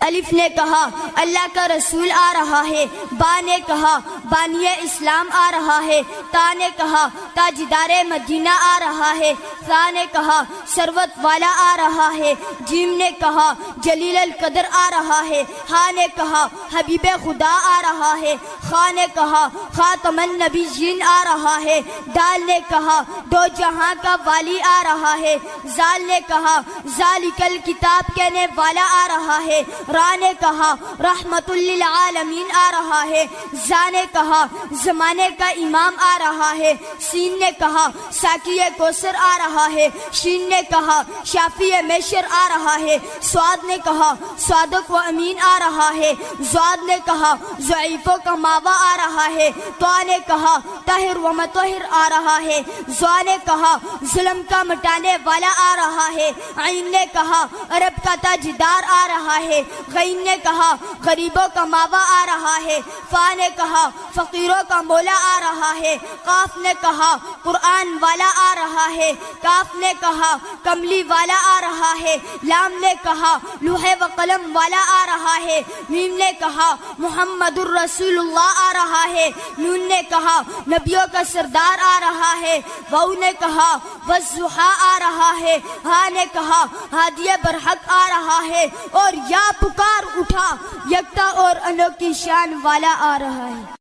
الف نے کہا اللہ کا رسول آ رہا ہے، با نے کہا بانی اسلام آ رہا ہے، تا نے کہا تاجدار مدینہ آ رہا ہے، ثا نے کہا ثروت والا آ رہا ہے، جیم نے کہا جلیل القدر آ رہا ہے، ہا نے کہا حبیب خدا آ رہا ہے، خا نے کہا خاتم النبیین آ رہا ہے، دال نے کہا دو جہاں کا والی آ رہا ہے، زال نے کہا ذالک الکتاب کہنے والا آ رہا ہے، را نے کہا رحمت للعالمین آ رہا ہے، زا نے کہا زمانے کا امام آ رہا ہے، سین نے کہا ساقی کوثر آ رہا ہے، شین نے کہا شافی میشر آ رہا ہے، سواد نے کہا صادق و امین آ رہا ہے، زواد نے کہا ضعیفوں کا ماوا آ رہا ہے، طا نے کہا طاہر و مطہر آ رہا ہے، زوا نے کہا ظلم کا مٹانے والا آ رہا ہے، عین نے کہا عرب کا تاجدار آ رہا ہے، غین نے کہا غریبوں کا ماوا آ رہا ہے، فا نے کہا فقیروں کا مولا آ رہا ہے، قاف نے کہا قرآن والا آ رہا ہے، کاف نے کہا کملی والا آ رہا ہے، لام نے کہا لوح و قلم والا آ رہا ہے، میم نے کہا محمد الرسول اللہ آ رہا ہے، نون نے کہا نبیوں کا سردار آ رہا ہے، واو نے کہا والضحیٰ آ رہا ہے، ہا نے کہا ہادی برحق آ رہا ہے، اور یا پکار اٹھا یکتا اور انوکھی شان والا آ رہا ہے۔